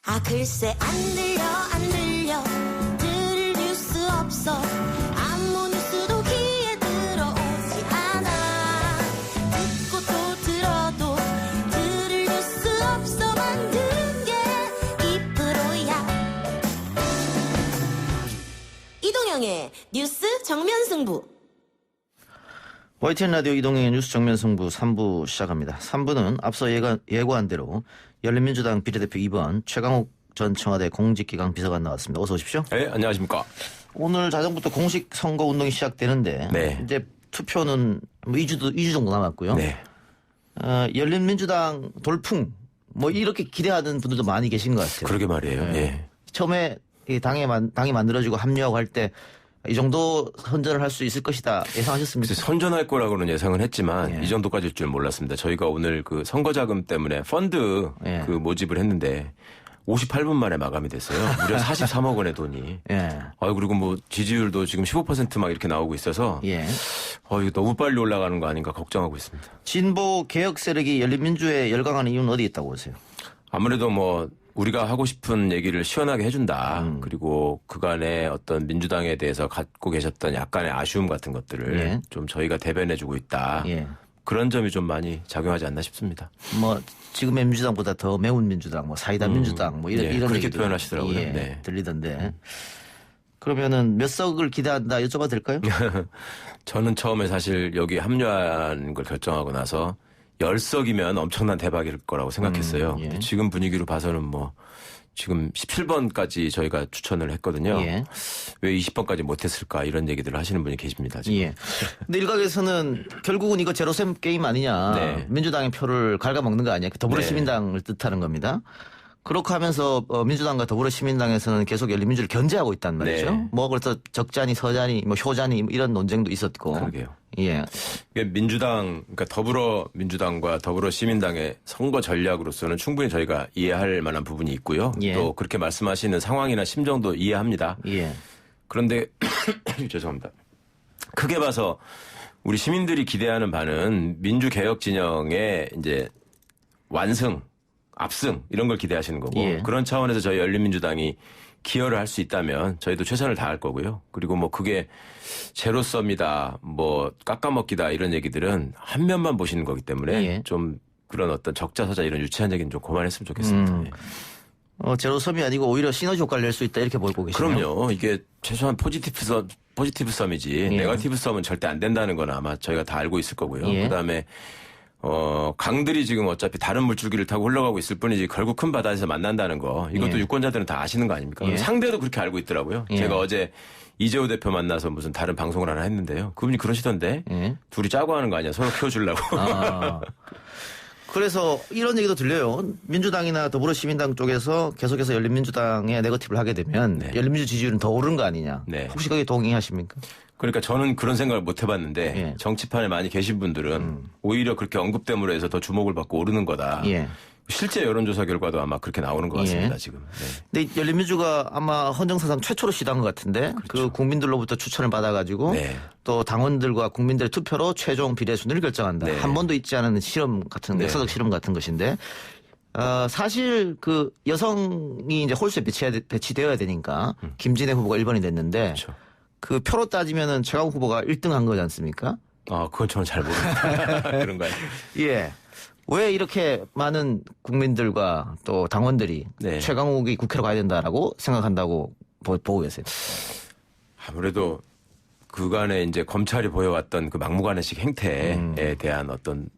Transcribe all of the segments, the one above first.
아 글쎄 안 들려 들을 뉴스 없어 아무 뉴스도 귀에 들어오지 않아 듣고 또 들어도 들을 뉴스 없어 만드는 게 이 프로야. 이동영의 뉴스 정면승부. YTN 라디오 이동영의 뉴스 정면승부 3부 시작합니다. 3부는 앞서 예고한 대로 열린민주당 비례대표 2번 최강욱 전 청와대 공직기강 비서관 나왔습니다. 어서 오십시오. 네, 안녕하십니까. 오늘 자정부터 공식 선거 운동이 시작되는데 네. 이제 투표는 뭐 2주 정도 남았고요. 네. 열린민주당 돌풍 뭐 이렇게 기대하는 분들도 많이 계신 것 같아요. 그러게 말이에요. 네. 예. 처음에 이 당이 만들어지고 합류하고 할 때 이 정도 선전을 할 수 있을 것이다 예상하셨습니까? 선전할 거라고는 예상은 했지만 예. 이 정도까지일 줄 몰랐습니다. 저희가 오늘 그 선거자금 때문에 펀드 예. 그 모집을 했는데 58분 만에 마감이 됐어요. 무려 43억 원의 돈이. 예. 그리고 뭐 지지율도 지금 15% 막 이렇게 나오고 있어서 예. 이거 너무 빨리 올라가는 거 아닌가 걱정하고 있습니다. 진보 개혁 세력이 열린민주에 열광하는 이유는 어디 있다고 보세요? 아무래도 뭐 우리가 하고 싶은 얘기를 시원하게 해준다. 그리고 그간의 어떤 민주당에 대해서 갖고 계셨던 약간의 아쉬움 같은 것들을 예. 좀 저희가 대변해주고 있다. 예. 그런 점이 좀 많이 작용하지 않나 싶습니다. 뭐 지금의 민주당보다 더 매운 민주당, 뭐 사이다 민주당, 뭐 이런 네, 이런 그렇게 얘기도 표현하시더라고요. 예, 네. 들리던데. 그러면은 몇 석을 기대한다 여쭤봐도 될까요? 저는 처음에 사실 여기 합류한 걸 결정하고 나서 10석이면 엄청난 대박일 거라고 생각했어요. 예. 지금 분위기로 봐서는 뭐 지금 17번까지 저희가 추천을 했거든요. 예. 왜 20번까지 못했을까 이런 얘기들을 하시는 분이 계십니다. 지금. 예. 근데 일각에서는 결국은 이거 제로셈 게임 아니냐. 네. 민주당의 표를 갉아먹는 거 아니야. 더불어시민당을 뜻하는 겁니다. 그렇게 하면서 민주당과 더불어시민당에서는 계속 열린민주를 견제하고 있단 말이죠. 네. 뭐 그래서 적잖이 서잖이 뭐 효자니 이런 논쟁도 있었고. 그러게요. 예. 민주당, 그러니까 더불어민주당과 더불어시민당의 선거 전략으로서는 충분히 저희가 이해할 만한 부분이 있고요. 예. 또 그렇게 말씀하시는 상황이나 심정도 이해합니다. 예. 그런데 죄송합니다. 크게 봐서 우리 시민들이 기대하는 바는 민주개혁 진영의 이제 완승, 압승 이런 걸 기대하시는 거고 예. 그런 차원에서 저희 열린민주당이 기여를 할 수 있다면 저희도 최선을 다할 거고요. 그리고 뭐 그게 제로섬이다, 뭐 깎아먹기다 이런 얘기들은 한 면만 보시는 거기 때문에 예. 좀 그런 어떤 적자서자 이런 유치한 얘기는 좀 그만했으면 좋겠습니다. 예. 제로섬이 아니고 오히려 시너지 효과를 낼 수 있다 이렇게 보고 계시네요. 그럼요. 이게 최소한 포지티브 썸이지 예. 네거티브 썸은 절대 안 된다는 건 아마 저희가 다 알고 있을 거고요. 예. 그다음에 강들이 지금 어차피 다른 물줄기를 타고 흘러가고 있을 뿐이지 결국 큰 바다에서 만난다는 거 이것도 예. 유권자들은 다 아시는 거 아닙니까? 예. 상대도 그렇게 알고 있더라고요. 예. 제가 어제 이재호 대표 만나서 무슨 다른 방송을 하나 했는데요. 그분이 그러시던데 예. 둘이 짜고 하는 거 아니야. 서로 키워주려고. 그래서 이런 얘기도 들려요. 민주당이나 더불어시민당 쪽에서 계속해서 열린민주당에 네거티브를 하게 되면 네. 열린민주 지지율은 더 오르는 거 아니냐. 네. 혹시 거기에 동의하십니까? 그러니까 저는 그런 생각을 못 해봤는데 예. 정치판에 많이 계신 분들은 오히려 그렇게 언급됨으로 해서 더 주목을 받고 오르는 거다. 예. 실제 여론조사 결과도 아마 그렇게 나오는 것 같습니다. 예. 지금. 네. 근데 열린민주가 아마 헌정사상 최초로 시도한 것 같은데 그 국민들로부터 추천을 받아가지고 네. 또 당원들과 국민들의 투표로 최종 비례 순위를 결정한다. 네. 한 번도 있지 않은 실험 같은 네. 역사적 실험 같은 것인데 사실 그 여성이 이제 홀수에 배치되어야 되니까 김진애 후보가 1번이 됐는데 그렇죠. 그 표로 따지면은 최강욱 후보가 1등 한 거지 않습니까? 그건 저는 잘 모릅니다. 그런가요? 예. 왜 이렇게 많은 국민들과 또 당원들이 네. 최강욱이 국회로 가야 된다라고 생각한다고 보고 계세요? 아무래도 그간에 이제 검찰이 보여왔던 그 막무가내식 행태에 대한 어떤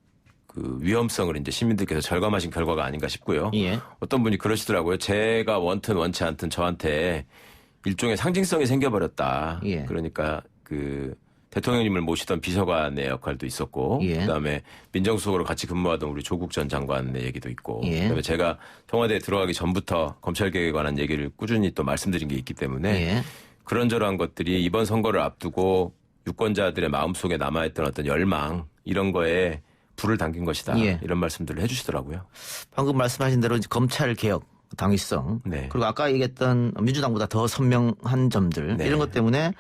그 위험성을 이제 시민들께서 절감하신 결과가 아닌가 싶고요. 예. 어떤 분이 그러시더라고요. 제가 원튼 원치 않든 저한테 일종의 상징성이 생겨버렸다. 예. 그러니까 그 대통령님을 모시던 비서관의 역할도 있었고 예. 그다음에 민정수석으로 같이 근무하던 우리 조국 전 장관의 얘기도 있고 예. 그다음에 제가 청와대에 들어가기 전부터 검찰개혁에 관한 얘기를 꾸준히 또 말씀드린 게 있기 때문에 예. 그런저런 것들이 이번 선거를 앞두고 유권자들의 마음속에 남아있던 어떤 열망 이런 거에 불을 당긴 것이다. 예. 이런 말씀들을 해 주시더라고요. 방금 말씀하신 대로 이제 검찰 개혁, 당위성, 네. 그리고 아까 얘기했던 민주당보다 더 선명한 점들 네. 이런 것 때문에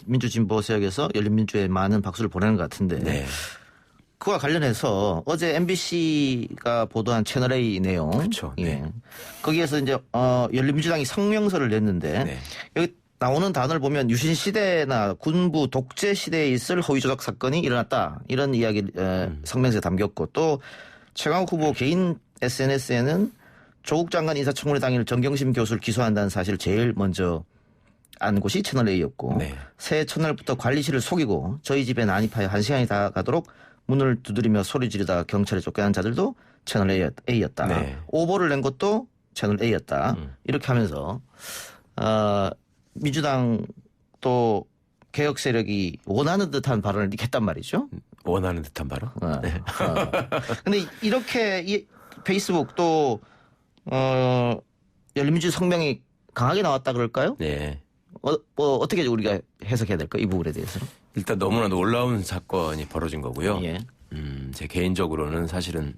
민주진보 세력에서 열린민주에 많은 박수를 보내는 것 같은데 네. 그와 관련해서 어제 MBC가 보도한 채널A 내용. 그렇죠. 네. 예. 거기에서 이제 열린민주당이 성명서를 냈는데 네. 여기 나오는 단어를 보면 유신 시대나 군부 독재 시대에 있을 허위 조작 사건이 일어났다. 이런 이야기 성명서에 담겼고 또 최강욱 후보 개인 SNS에는 조국 장관 인사청문회 당일 정경심 교수를 기소한다는 사실을 제일 먼저 안 곳이 채널A였고 네. 새해 첫날부터 관리실을 속이고 저희 집에 난입하여 1시간이 다 가도록 문을 두드리며 소리 지르다 경찰에 쫓겨난 자들도 채널A였다. 네. 오보를 낸 것도 채널A였다. 이렇게 하면서 민주당 또 개혁 세력이 원하는 듯한 발언을 이렇게 했단 말이죠. 원하는 듯한 바로. 네. 근데 이렇게 이 페이스북 또 열린민주 성명이 강하게 나왔다 그럴까요? 네. 어떻게 우리가 해석해야 될까 이 부분에 대해서? 일단 너무나 놀라운 사건이 벌어진 거고요. 예. 제 개인적으로는 사실은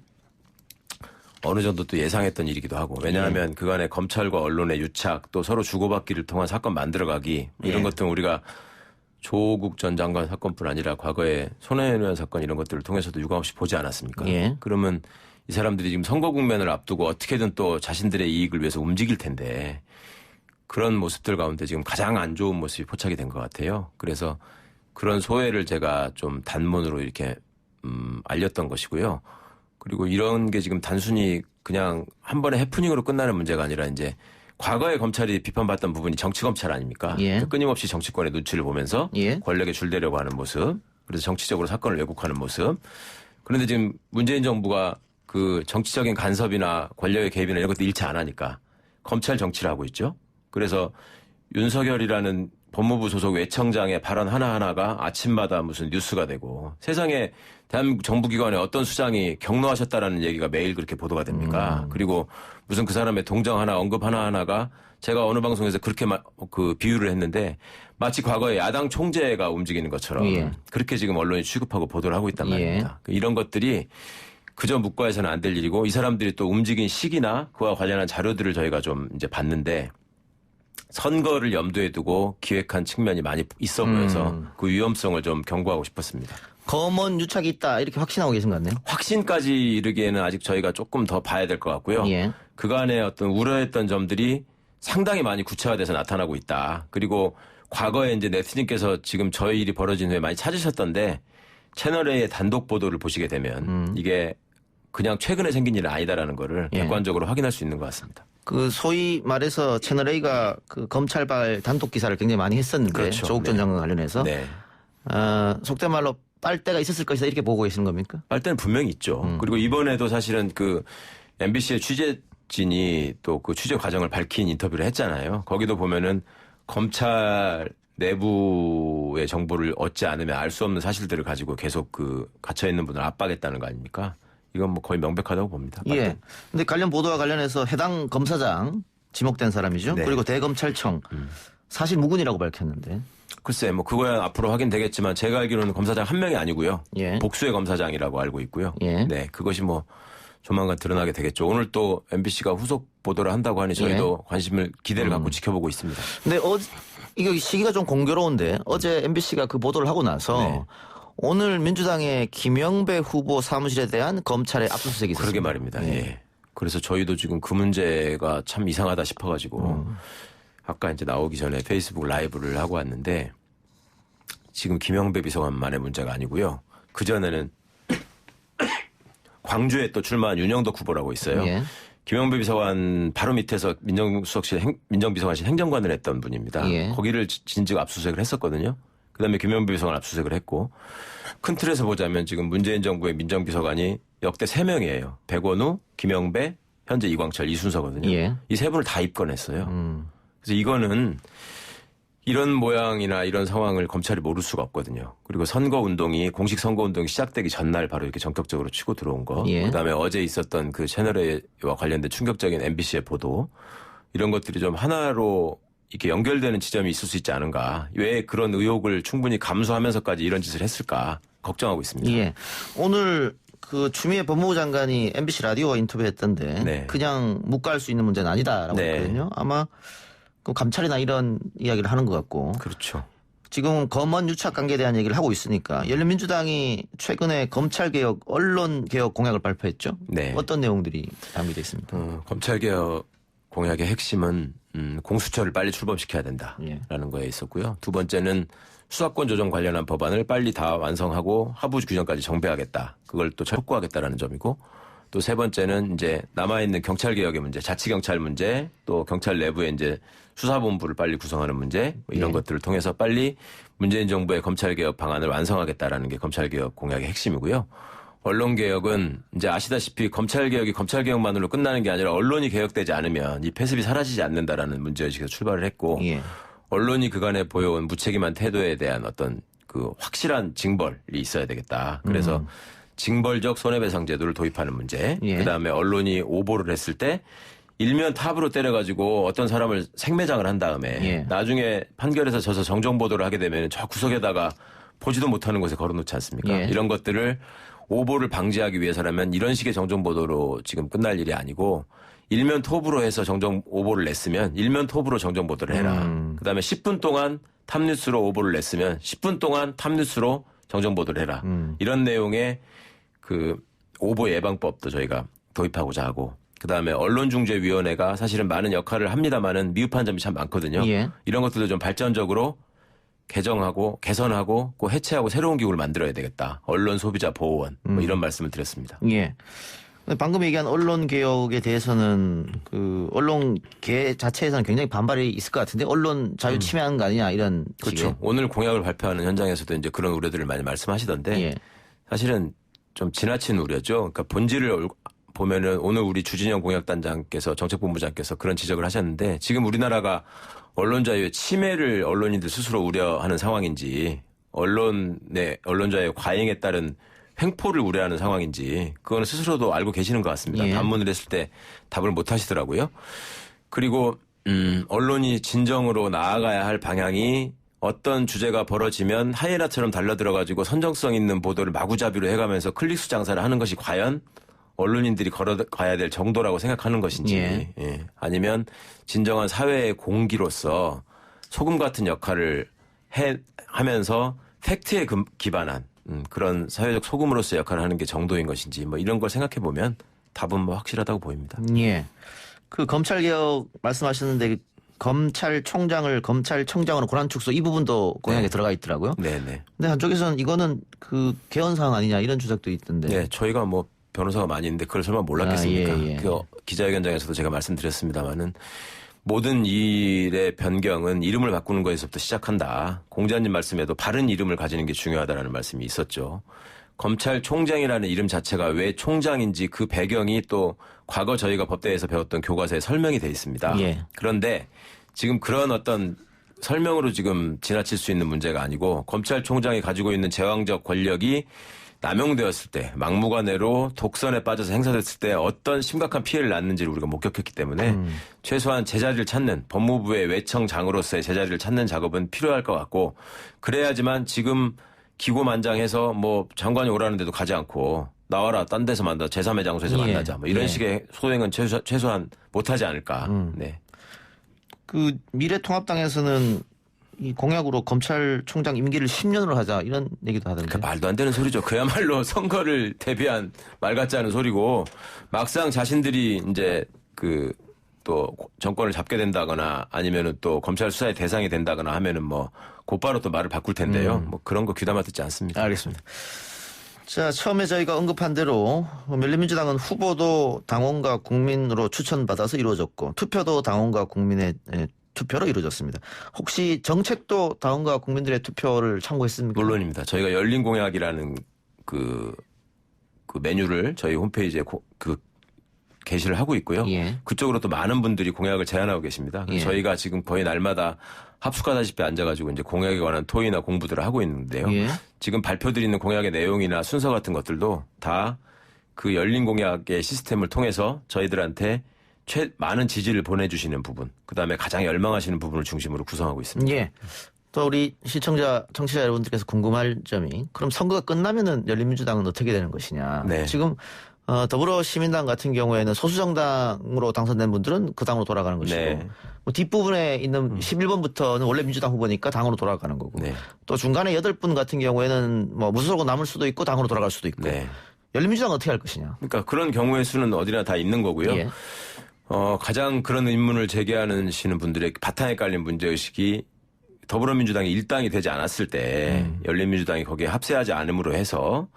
어느 정도 또 예상했던 일이기도 하고 왜냐하면 그간의 검찰과 언론의 유착 또 서로 주고받기를 통한 사건 만들어가기 이런 예. 것들은 우리가 조국 전 장관 사건뿐 아니라 과거에 손혜원 의원 사건 이런 것들을 통해서도 유감없이 보지 않았습니까? 예. 그러면 이 사람들이 지금 선거 국면을 앞두고 어떻게든 또 자신들의 이익을 위해서 움직일 텐데 그런 모습들 가운데 지금 가장 안 좋은 모습이 포착이 된 것 같아요. 그래서 그런 소회를 제가 좀 단문으로 이렇게 알렸던 것이고요. 그리고 이런 게 지금 단순히 그냥 한 번의 해프닝으로 끝나는 문제가 아니라 이제 과거에 검찰이 비판받던 부분이 정치검찰 아닙니까? 예. 끊임없이 정치권의 눈치를 보면서 예. 권력에 줄대려고 하는 모습. 그래서 정치적으로 사건을 왜곡하는 모습. 그런데 지금 문재인 정부가 그 정치적인 간섭이나 권력의 개입이나 이런 것도 일치 안 하니까 검찰 정치를 하고 있죠. 그래서 윤석열이라는 법무부 소속 외청장의 발언 하나하나가 아침마다 무슨 뉴스가 되고 세상에 대한민국 정부기관의 어떤 수장이 경로하셨다라는 얘기가 매일 그렇게 보도가 됩니까? 그리고 무슨 그 사람의 동정 하나 언급 하나하나가 제가 어느 방송에서 그렇게 그 비유를 했는데 마치 과거에 야당 총재가 움직이는 것처럼 예. 그렇게 지금 언론이 취급하고 보도를 하고 있단 예. 말입니다. 이런 것들이 그저 묵과해서는 안 될 일이고 이 사람들이 또 움직인 시기나 그와 관련한 자료들을 저희가 좀 이제 봤는데 선거를 염두에 두고 기획한 측면이 많이 있어 보여서 그 위험성을 좀 경고하고 싶었습니다. 검언 유착이 있다 이렇게 확신하고 계신 것 같네요. 확신까지 이르기에는 아직 저희가 조금 더 봐야 될 것 같고요. 예. 그간의 어떤 우려했던 점들이 상당히 많이 구체화돼서 나타나고 있다. 그리고 과거에 이제 네티즌께서 지금 저희 일이 벌어진 후에 많이 찾으셨던데 채널A의 단독 보도를 보시게 되면 이게 그냥 최근에 생긴 일은 아니다라는 거를 예. 객관적으로 확인할 수 있는 것 같습니다. 그 소위 말해서 채널A가 그 검찰발 단독 기사를 굉장히 많이 했었는데 그렇죠. 조국 전 네. 장관 관련해서 네. 속된 말로 빨대가 있었을 것이다 이렇게 보고 계시는 겁니까? 빨대는 분명히 있죠. 그리고 이번에도 사실은 그 MBC의 취재진이 또 그 취재 과정을 밝힌 인터뷰를 했잖아요. 거기도 보면은 검찰 내부의 정보를 얻지 않으면 알 수 없는 사실들을 가지고 계속 그 갇혀 있는 분을 압박했다는 거 아닙니까? 이건 뭐 거의 명백하다고 봅니다. 예. 근데 관련 보도와 관련해서 해당 검사장 지목된 사람이죠. 네. 그리고 대검찰청 사실 무근이라고 밝혔는데. 글쎄 뭐 그거야 앞으로 확인되겠지만 제가 알기로는 검사장 한 명이 아니고요. 예. 복수의 검사장이라고 알고 있고요. 예. 네, 그것이 뭐 조만간 드러나게 되겠죠. 오늘 또 MBC가 후속 보도를 한다고 하니 저희도 기대를 갖고 지켜보고 있습니다. 근데 이거 시기가 좀 공교로운데 어제 MBC가 그 보도를 하고 나서 네. 오늘 민주당의 김영배 후보 사무실에 대한 검찰의 압수수색이 있었습니다. 그러게 말입니다. 예. 그래서 저희도 지금 그 문제가 참 이상하다 싶어가지고 아까 이제 나오기 전에 페이스북 라이브를 하고 왔는데 지금 김영배 비서관만의 문제가 아니고요. 그전에는 광주에 또 출마한 윤영덕 후보라고 있어요. 예. 김영배 비서관 바로 밑에서 민정비서관실 행정관을 했던 분입니다. 예. 거기를 진즉 압수수색을 했었거든요. 그다음에 김영배 비서관 압수수색을 했고 큰 틀에서 보자면 지금 문재인 정부의 민정비서관이 역대 3명이에요. 백원우, 김영배, 현재 이광철 이 순서거든요. 예. 이 세 분을 다 입건했어요. 그래서 이거는 이런 모양이나 이런 상황을 검찰이 모를 수가 없거든요. 그리고 선거운동이 공식 선거운동이 시작되기 전날 바로 이렇게 전격적으로 치고 들어온 거. 예. 그다음에 어제 있었던 그 채널A와 관련된 충격적인 MBC의 보도. 이런 것들이 좀 하나로 이렇게 연결되는 지점이 있을 수 있지 않은가. 왜 그런 의혹을 충분히 감수하면서까지 이런 짓을 했을까 걱정하고 있습니다. 예. 오늘 그 추미애 법무부 장관이 MBC 라디오와 인터뷰했던데 네. 그냥 묵과할 수 있는 문제는 아니다라고 네. 했거든요. 아마 그 감찰이나 이런 이야기를 하는 것 같고 그렇죠. 지금 검언 유착 관계에 대한 얘기를 하고 있으니까 열린민주당이 최근에 검찰개혁, 언론개혁 공약을 발표했죠. 네. 어떤 내용들이 담겨져 있습니까? 검찰개혁 공약의 핵심은 공수처를 빨리 출범시켜야 된다라는 예. 거에 있었고요. 두 번째는 수사권 조정 관련한 법안을 빨리 다 완성하고 하부 규정까지 정비하겠다. 그걸 또 촉구하겠다라는 점이고 또 세 번째는 이제 남아있는 경찰개혁의 문제, 자치경찰 문제, 또 경찰 내부에 이제 수사본부를 빨리 구성하는 문제 뭐 이런 예. 것들을 통해서 빨리 문재인 정부의 검찰개혁 방안을 완성하겠다라는 게 검찰개혁 공약의 핵심이고요. 언론개혁은 이제 아시다시피 검찰개혁이 검찰개혁만으로 끝나는 게 아니라 언론이 개혁되지 않으면 이 패습이 사라지지 않는다라는 문제의식에서 출발을 했고 예. 언론이 그간에 보여온 무책임한 태도에 대한 어떤 그 확실한 징벌이 있어야 되겠다. 그래서 징벌적 손해배상 제도를 도입하는 문제. 예. 그다음에 언론이 오보를 했을 때 일면 탑으로 때려가지고 어떤 사람을 생매장을 한 다음에 예. 나중에 판결에서 져서 정정보도를 하게 되면 저 구석에다가 보지도 못하는 곳에 걸어놓지 않습니까? 예. 이런 것들을 오보를 방지하기 위해서라면 이런 식의 정정보도로 지금 끝날 일이 아니고 일면 톱으로 해서 정정 오보를 냈으면 일면 톱으로 정정 보도를 해라. 그다음에 10분 동안 탑뉴스로 오보를 냈으면 10분 동안 탑뉴스로 정정 보도를 해라. 이런 내용의 그 오보 예방법도 저희가 도입하고자 하고 그다음에 언론중재위원회가 사실은 많은 역할을 합니다만은 미흡한 점이 참 많거든요. 예. 이런 것들도 좀 발전적으로 개정하고 개선하고 꼭 해체하고 새로운 기구를 만들어야 되겠다. 언론 소비자 보호원 뭐 이런 말씀을 드렸습니다. 예. 방금 얘기한 언론 개혁에 대해서는 그 언론 개 자체에서는 굉장히 반발이 있을 것 같은데 언론 자유 침해하는 거 아니냐 이런 그렇죠. 식의. 오늘 공약을 발표하는 현장에서도 이제 그런 우려들을 많이 말씀하시던데 예. 사실은 좀 지나친 우려죠. 그러니까 본질을 보면은 오늘 우리 주진영 공약단장께서 정책본부장께서 그런 지적을 하셨는데 지금 우리나라가 언론 자유의 침해를 언론인들 스스로 우려하는 상황인지 언론의 언론 자유의 과잉에 따른 횡포를 우려하는 상황인지 그거는 스스로도 알고 계시는 것 같습니다. 예. 반문을 했을 때 답을 못 하시더라고요. 그리고 언론이 진정으로 나아가야 할 방향이 어떤 주제가 벌어지면 하이에나처럼 달려들어가지고 선정성 있는 보도를 마구잡이로 해가면서 클릭수 장사를 하는 것이 과연 언론인들이 걸어가야 될 정도라고 생각하는 것인지 예. 예. 아니면 진정한 사회의 공기로서 소금 같은 역할을 하면서 팩트에 기반한 그런 사회적 소금으로서의 역할을 하는 게 정도인 것인지 뭐 이런 걸 생각해 보면 답은 뭐 확실하다고 보입니다. 예. 그 검찰개혁 말씀하셨는데 검찰총장을 검찰청장으로 권한 축소 이 부분도 공약에 네. 들어가 있더라고요. 네네. 근데 한쪽에서는 이거는 그 개헌 사항 아니냐 이런 주장도 있던데. 네, 저희가 뭐 변호사가 많이 있는데 그걸 설마 몰랐겠습니까? 아, 예, 예. 그 기자회견장에서도 제가 말씀드렸습니다마는 모든 일의 변경은 이름을 바꾸는 것에서부터 시작한다. 공자님 말씀에도 바른 이름을 가지는 게 중요하다라는 말씀이 있었죠. 검찰총장이라는 이름 자체가 왜 총장인지 그 배경이 또 과거 저희가 법대에서 배웠던 교과서에 설명이 돼 있습니다. 예. 그런데 지금 그런 어떤 설명으로 지금 지나칠 수 있는 문제가 아니고 검찰총장이 가지고 있는 제왕적 권력이 남용되었을 때 막무가내로 독선에 빠져서 행사됐을 때 어떤 심각한 피해를 낳는지를 우리가 목격했기 때문에 최소한 제자리를 찾는 법무부의 외청장으로서의 제자리를 찾는 작업은 필요할 것 같고 그래야지만 지금 기고만장해서 뭐 장관이 오라는데도 가지 않고 나와라 딴 데서 만나 제3의 장소에서 예. 만나자 뭐 이런 예. 식의 소행은 최소한 못하지 않을까. 네. 그 미래통합당에서는 이 공약으로 검찰총장 임기를 10년으로 하자 이런 얘기도 하던데. 그 말도 안 되는 소리죠. 그야말로 선거를 대비한 말 같지 않은 소리고 막상 자신들이 이제 그 또 정권을 잡게 된다거나 아니면은 또 검찰 수사의 대상이 된다거나 하면은 뭐 곧바로 또 말을 바꿀 텐데요. 뭐 그런 거 귀담아 듣지 않습니다. 알겠습니다. 자, 처음에 저희가 언급한 대로 열린민주당은 후보도 당원과 국민으로 추천받아서 이루어졌고 투표도 당원과 국민의 투표로 이루어졌습니다. 혹시 정책도 당원과 국민들의 투표를 참고했습니까? 물론입니다. 저희가 열린 공약이라는 그 메뉴를 저희 홈페이지에 게시를 하고 있고요. 예. 그쪽으로 또 많은 분들이 공약을 제안하고 계십니다. 예. 저희가 지금 거의 날마다 합숙하다시피 앉아가지고 이제 공약에 관한 토의나 공부들을 하고 있는데요. 예. 지금 발표드리는 공약의 내용이나 순서 같은 것들도 다 그 열린 공약의 시스템을 통해서 저희들한테 많은 지지를 보내주시는 부분, 그 다음에 가장 열망하시는 부분을 중심으로 구성하고 있습니다. 예. 또 우리 시청자, 청취자 여러분들께서 궁금할 점이 그럼 선거가 끝나면은 열린민주당은 어떻게 되는 것이냐. 네. 지금 더불어시민당 같은 경우에는 소수정당으로 당선된 분들은 그 당으로 돌아가는 것이고 네. 뭐 뒷부분에 있는 11번부터는 원래 민주당 후보니까 당으로 돌아가는 거고 네. 또 중간에 8분 같은 경우에는 뭐 무소속으로 남을 수도 있고 당으로 돌아갈 수도 있고 네. 열린민주당은 어떻게 할 것이냐. 그러니까 그런 경우의 수는 어디나 다 있는 거고요. 예. 가장 그런 의문을 제기하시는 분들의 바탕에 깔린 문제의식이 더불어민주당이 일당이 되지 않았을 때 열린민주당이 거기에 합세하지 않음으로 해서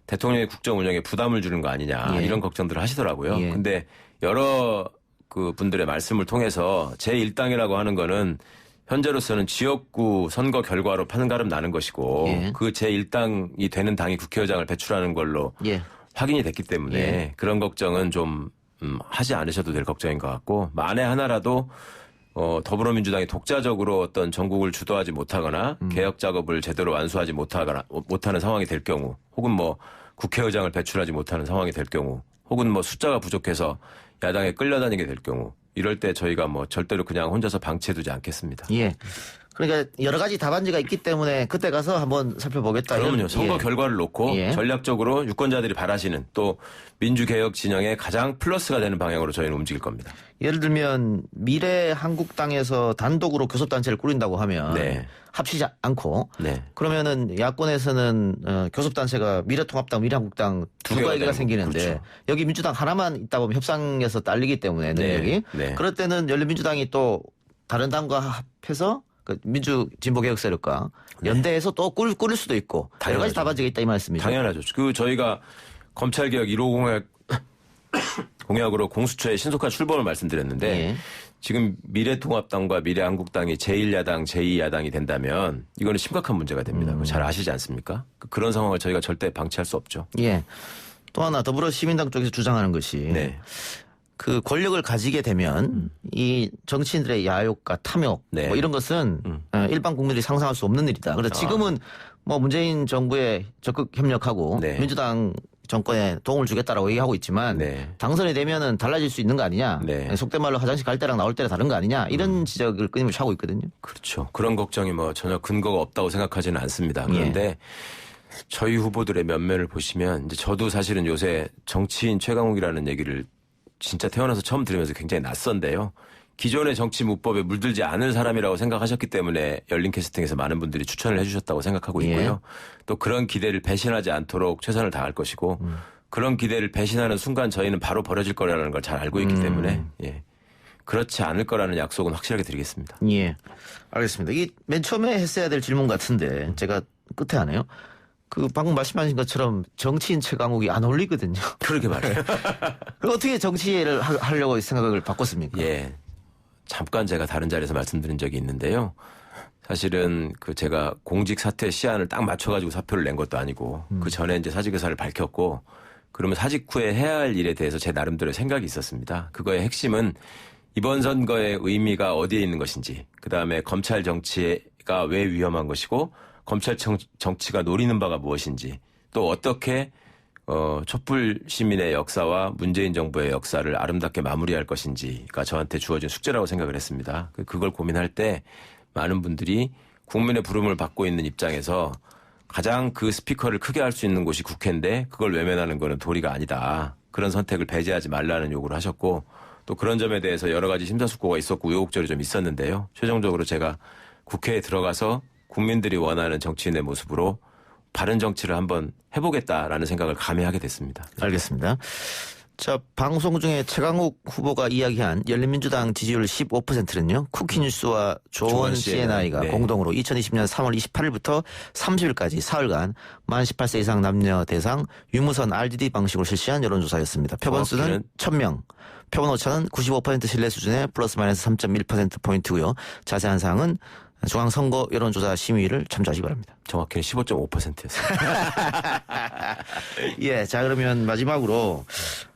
대통령의 국정 운영에 부담을 주는 거 아니냐 예. 이런 걱정들을 하시더라고요. 예. 근데 여러 그 분들의 말씀을 통해서 제1당이라고 하는 거는 현재로서는 지역구 선거 결과로 판가름 나는 것이고 예. 그 제1당이 되는 당이 국회의장을 배출하는 걸로 예. 확인이 됐기 때문에 예. 그런 걱정은 좀 하지 않으셔도 될 걱정인 것 같고 만에 하나라도 더불어민주당이 독자적으로 어떤 전국을 주도하지 못하거나 개혁 작업을 제대로 완수하지 못하는 상황이 될 경우 혹은 뭐 국회의장을 배출하지 못하는 상황이 될 경우 혹은 뭐 숫자가 부족해서 야당에 끌려다니게 될 경우 이럴 때 저희가 뭐 절대로 그냥 혼자서 방치해두지 않겠습니다. 예. 그러니까 여러 가지 답안지가 있기 때문에 그때 가서 한번 살펴보겠다. 그러면요. 이런, 선거 예. 결과를 놓고 예. 전략적으로 유권자들이 바라시는 또 민주개혁 진영의 가장 플러스가 되는 방향으로 저희는 움직일 겁니다. 예를 들면 미래 한국당에서 단독으로 교섭단체를 꾸린다고 하면 네. 합치지 않고 네. 그러면은 야권에서는 교섭단체가 미래통합당, 미래한국당 두 개가 개가 되는 생기는데 그렇죠. 여기 민주당 하나만 있다 보면 협상에서 딸리기 때문에 능력이 네. 그럴 때는 열린민주당이 또 다른 당과 합해서 그 민주진보개혁 세력과 연대해서 또 꾸릴 수도 있고 여러 가지 당연하죠. 답안지가 있다 이 말씀이죠. 당연하죠. 그 저희가 검찰개혁 1호 공약으로 공수처의 신속한 출범을 말씀드렸는데 예. 지금 미래통합당과 미래한국당이 제1야당, 제2야당이 된다면 이거는 심각한 문제가 됩니다. 그거 잘 아시지 않습니까? 그런 상황을 저희가 절대 방치할 수 없죠. 예. 또 하나 더불어시민당 쪽에서 주장하는 것이 네. 그 권력을 가지게 되면 이 정치인들의 야욕과 탐욕 네. 뭐 이런 것은 일반 국민들이 상상할 수 없는 일이다. 그래서 지금은 뭐 문재인 정부에 적극 협력하고 네. 민주당 정권에 도움을 주겠다라고 얘기하고 있지만 네. 당선이 되면은 달라질 수 있는 거 아니냐. 네. 속된 말로 화장실 갈 때랑 나올 때랑 다른 거 아니냐. 이런 지적을 끊임없이 하고 있거든요. 그렇죠. 그런 걱정이 뭐 전혀 근거가 없다고 생각하지는 않습니다. 그런데 저희 후보들의 면면을 보시면 이제 저도 사실은 요새 정치인 최강욱이라는 얘기를 진짜 태어나서 처음 들으면서 굉장히 낯선데요. 기존의 정치 문법에 물들지 않을 사람이라고 생각하셨기 때문에 열린 캐스팅에서 많은 분들이 추천을 해주셨다고 생각하고 있고요. 또 그런 기대를 배신하지 않도록 최선을 다할 것이고 그런 기대를 배신하는 순간 저희는 바로 버려질 거라는 걸 잘 알고 있기 때문에 예. 그렇지 않을 거라는 약속은 확실하게 드리겠습니다. 예. 알겠습니다. 이게 맨 처음에 했어야 될 질문 같은데 제가 끝에 하네요. 그 방금 말씀하신 것처럼 정치인 최강욱이 안 어울리거든요. 그러게 말이에요. 그럼 어떻게 정치를 하려고 생각을 바꿨습니까? 예. 잠깐 제가 다른 자리에서 말씀드린 적이 있는데요. 사실은 그 제가 공직 사퇴 시한을 딱 맞춰가지고 사표를 낸 것도 아니고 그 전에 이제 사직 의사를 밝혔고 그러면 사직 후에 해야 할 일에 대해서 제 나름대로 생각이 있었습니다. 그거의 핵심은 이번 선거의 의미가 어디에 있는 것인지 그다음에 검찰 정치가 왜 위험한 것이고 검찰 정치가 노리는 바가 무엇인지 또 어떻게 촛불 시민의 역사와 문재인 정부의 역사를 아름답게 마무리할 것인지가 저한테 주어진 숙제라고 생각을 했습니다. 그걸 고민할 때 많은 분들이 국민의 부름을 받고 있는 입장에서 가장 그 스피커를 크게 할 수 있는 곳이 국회인데 그걸 외면하는 거는 도리가 아니다. 그런 선택을 배제하지 말라는 요구를 하셨고 또 그런 점에 대해서 여러 가지 심사숙고가 있었고 우여곡절이 좀 있었는데요. 최종적으로 제가 국회에 들어가서 국민들이 원하는 정치인의 모습으로 바른 정치를 한번 해보겠다라는 생각을 감히 하게 됐습니다. 알겠습니다. 자, 방송 중에 최강욱 후보가 이야기한 열린민주당 지지율 15%는요. 쿠키뉴스와 조원 CNI가 네. 공동으로 2020년 3월 28일부터 30일까지 사흘간 만 18세 이상 남녀 대상 유무선 RDD 방식으로 실시한 여론조사였습니다. 표본수는 1000명. 표본 오차는 95% 신뢰 수준의 플러스 마이너스 3.1%포인트고요. 자세한 사항은 중앙선거 여론조사 심의를 참조하시기 바랍니다. 정확히는 15.5%였어요. 예, 자 그러면 마지막으로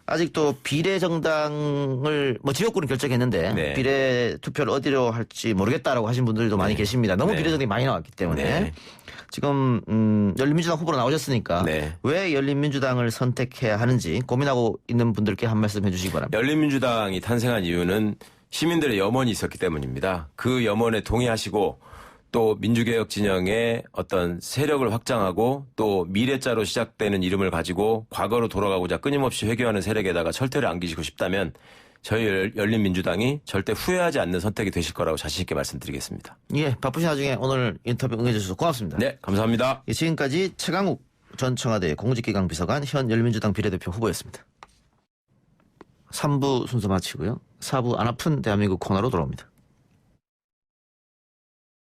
아직도 비례정당을 뭐 지역구는 결정했는데 네. 비례 투표를 어디로 할지 모르겠다라고 하신 분들도 많이 계십니다. 너무 네. 비례정당이 많이 나왔기 때문에 네. 지금 열린민주당 후보로 나오셨으니까 네. 왜 열린민주당을 선택해야 하는지 고민하고 있는 분들께 한 말씀 해주시기 바랍니다. 열린민주당이 탄생한 이유는 시민들의 염원이 있었기 때문입니다. 그 염원에 동의하시고 또 민주개혁 진영의 어떤 세력을 확장하고 또 미래자로 시작되는 이름을 가지고 과거로 돌아가고자 끊임없이 회귀하는 세력에다가 철퇴를 안기시고 싶다면 저희 열린민주당이 절대 후회하지 않는 선택이 되실 거라고 자신 있게 말씀드리겠습니다. 예, 바쁘신 와중에 오늘 인터뷰 응해주셔서 고맙습니다. 네, 감사합니다. 예, 지금까지 최강욱 전 청와대 공직기강 비서관 현 열린민주당 비례대표 후보였습니다. 3부 순서 마치고요. 4부 안 아픈 대한민국 코너로 돌아옵니다.